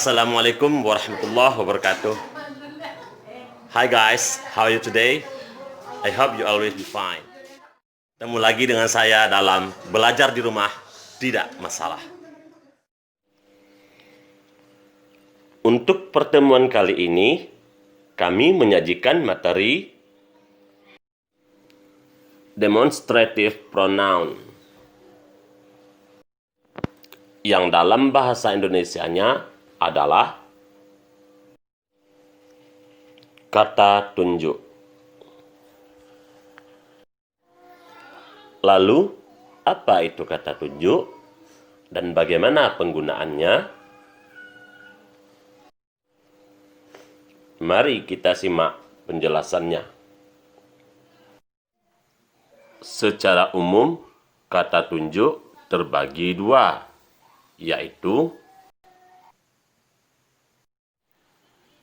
Assalamualaikum warahmatullahi wabarakatuh. Hi guys, how are you today? I hope you always be fine. Ketemu lagi dengan saya dalam belajar di rumah tidak masalah. Untuk pertemuan kali ini, kami menyajikan materi demonstrative pronoun yang dalam bahasa Indonesianya adalah kata tunjuk. Lalu, apa itu kata tunjuk dan bagaimana penggunaannya? Mari kita simak penjelasannya. Secara umum, kata tunjuk terbagi dua, yaitu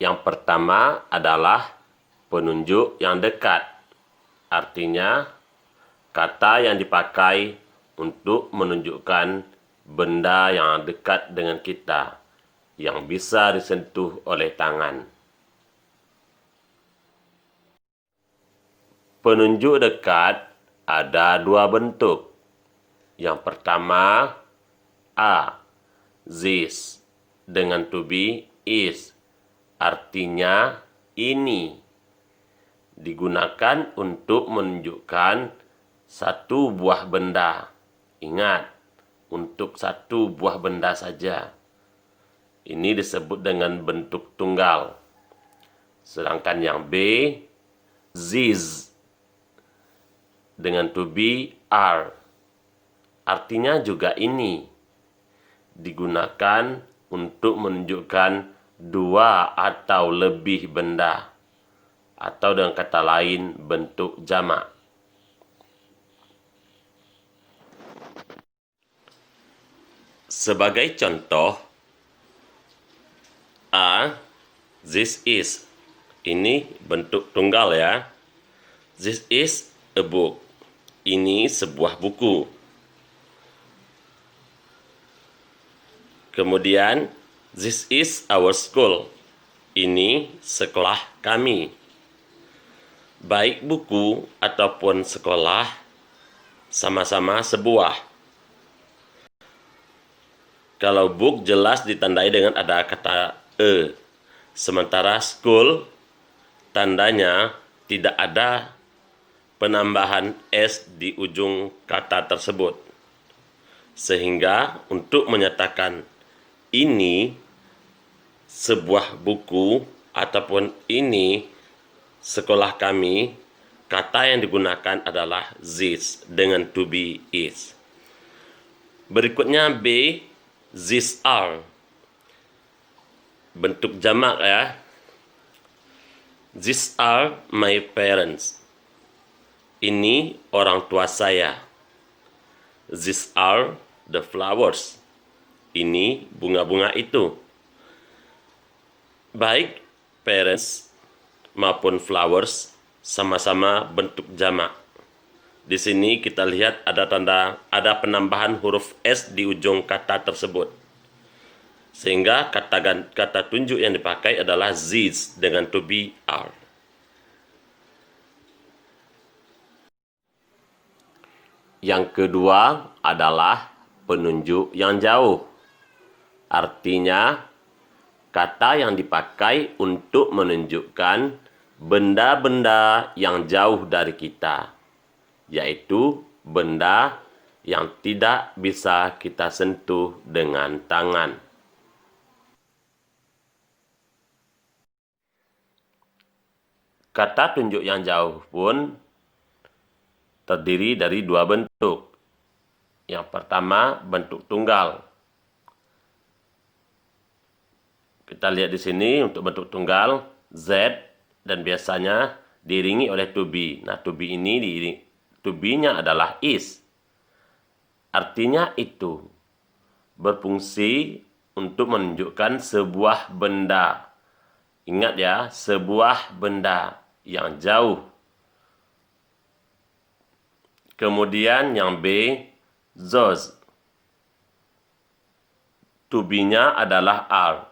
yang pertama adalah penunjuk yang dekat. Artinya, kata yang dipakai untuk menunjukkan benda yang dekat dengan kita, yang bisa disentuh oleh tangan. Penunjuk dekat ada dua bentuk. Yang pertama, this, dengan to be is, artinya ini. Digunakan untuk menunjukkan satu buah benda. Ingat, untuk satu buah benda saja. Ini disebut dengan bentuk tunggal. Sedangkan yang B, these, dengan to be are, artinya juga ini. Digunakan untuk menunjukkan dua atau lebih benda. Atau dengan kata lain, bentuk jamak. Sebagai contoh, this is. Ini bentuk tunggal ya. This is a book. Ini sebuah buku. Kemudian, this is our school. Ini sekolah kami. Baik buku ataupun sekolah, sama-sama sebuah. Kalau book jelas ditandai dengan ada kata e. Sementara school, tandanya tidak ada penambahan s di ujung kata tersebut. Sehingga untuk menyatakan ini sebuah buku ataupun ini sekolah kami, kata yang digunakan adalah this dengan to be is. Berikutnya B, these are. Bentuk jamak ya. These are my parents. Ini orang tua saya. These are the flowers. Ini bunga-bunga itu. Baik parents maupun flowers sama-sama bentuk jamak. Di sini kita lihat ada penambahan huruf S di ujung kata tersebut. Sehingga kata tunjuk yang dipakai adalah these dengan to be are. Yang kedua adalah penunjuk yang jauh. Artinya, kata yang dipakai untuk menunjukkan benda-benda yang jauh dari kita, yaitu benda yang tidak bisa kita sentuh dengan tangan. Kata tunjuk yang jauh pun terdiri dari dua bentuk. Yang pertama, bentuk tunggal. Kita lihat di sini untuk bentuk tunggal, Z, dan biasanya diiringi oleh to be. Nah, to be ini to be-nya adalah is. Artinya itu. Berfungsi untuk menunjukkan sebuah benda. Ingat ya, sebuah benda yang jauh. Kemudian yang B, those. To be-nya adalah are.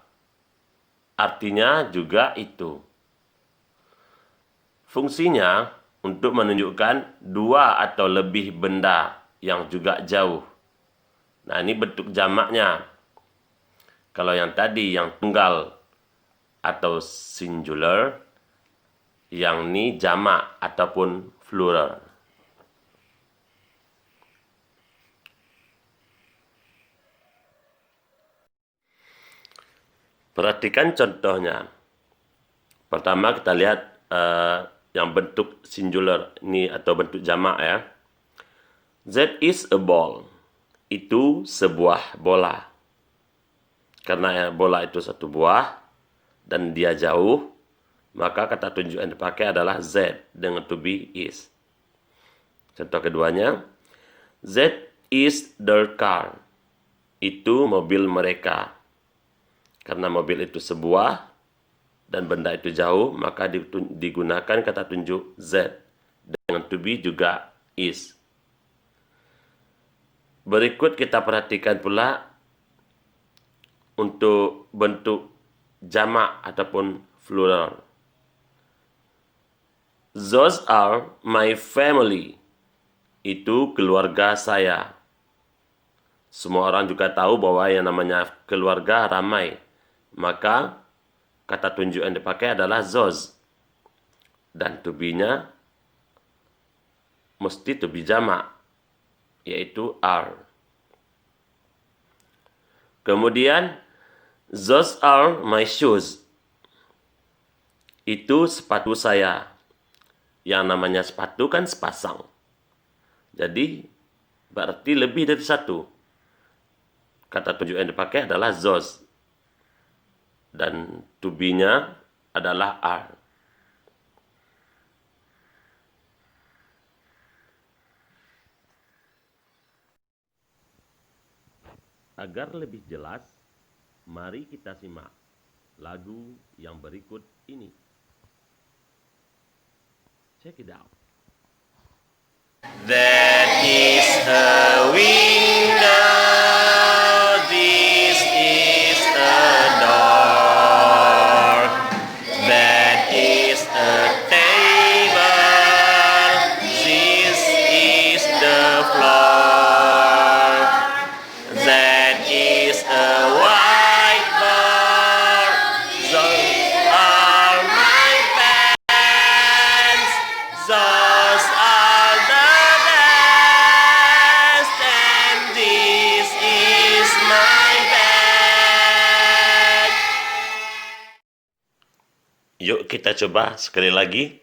artinya juga itu. Fungsinya untuk menunjukkan dua atau lebih benda yang juga jauh. Nah, ini bentuk jamaknya. Kalau yang tadi yang tunggal atau singular, yang ini jamak ataupun plural. Perhatikan contohnya. Pertama kita lihat yang bentuk singular ini atau bentuk jamak ya. That is a ball. Itu sebuah bola. Karena bola itu satu buah dan dia jauh, maka kata tunjuk yang dipakai adalah that dengan to be is. Contoh keduanya, that is their car. Itu mobil mereka. Karena mobil itu sebuah dan benda itu jauh, maka digunakan kata tunjuk that dengan to be juga is. Berikut kita perhatikan pula untuk bentuk jamak ataupun plural. Those are my family. Itu keluarga saya. Semua orang juga tahu bahwa yang namanya keluarga ramai. Maka kata tunjuk yang dipakai adalah those. Dan to be-nya mesti to be jamak, yaitu are. Kemudian, those are my shoes. Itu sepatu saya. Yang namanya sepatu kan sepasang. Jadi, berarti lebih dari satu. Kata tunjuk yang dipakai adalah those. Dan to be-nya adalah are. Agar lebih jelas, mari kita simak lagu yang berikut ini. Check it out. That is a window. This is a door. That is a table. This is the floor. That is a whiteboard. Those are my pants. Those are the desk. And this is my bed. Yuk kita coba sekali lagi.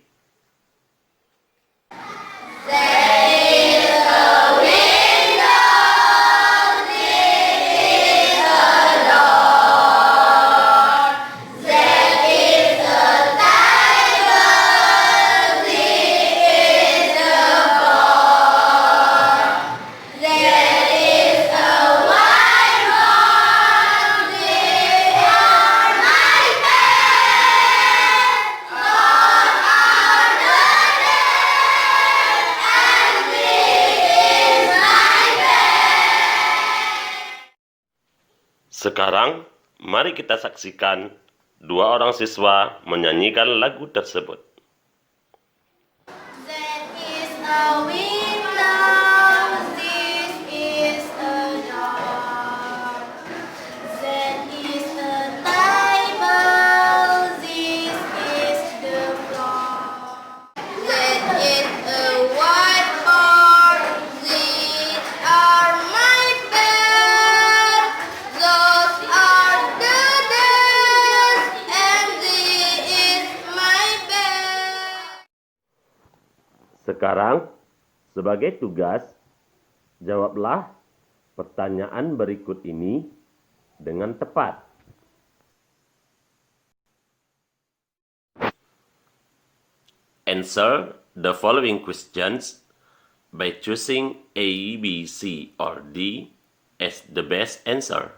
Sekarang, mari kita saksikan dua orang siswa menyanyikan lagu tersebut. That is a window, this is a door. That is a table, this is the floor. That is a whiteboard, these are my bed. Those are the desks, and this is my bed. Sekarang, sebagai tugas, jawablah pertanyaan berikut ini dengan tepat. Answer the following questions by choosing A, B, C, or D as the best answer.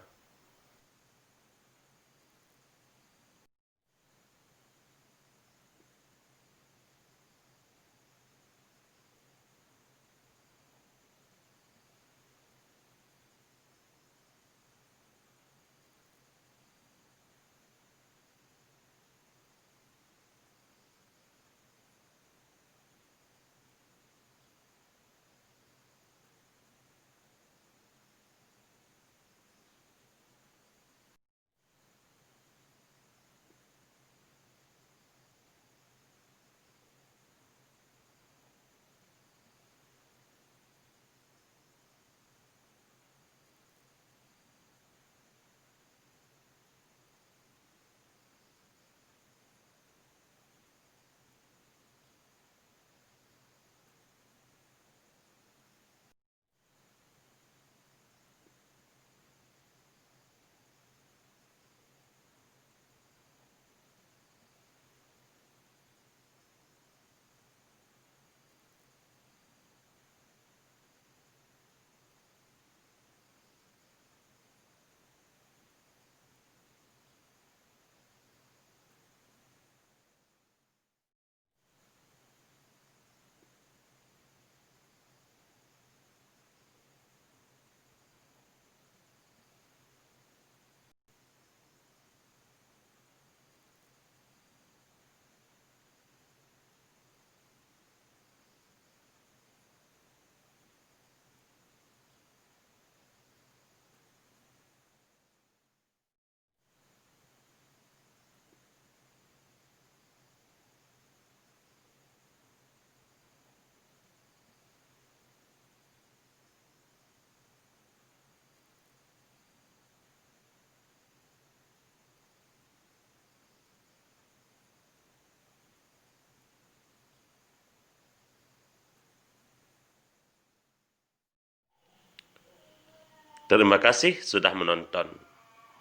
Terima kasih sudah menonton.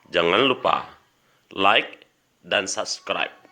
Jangan lupa like dan subscribe.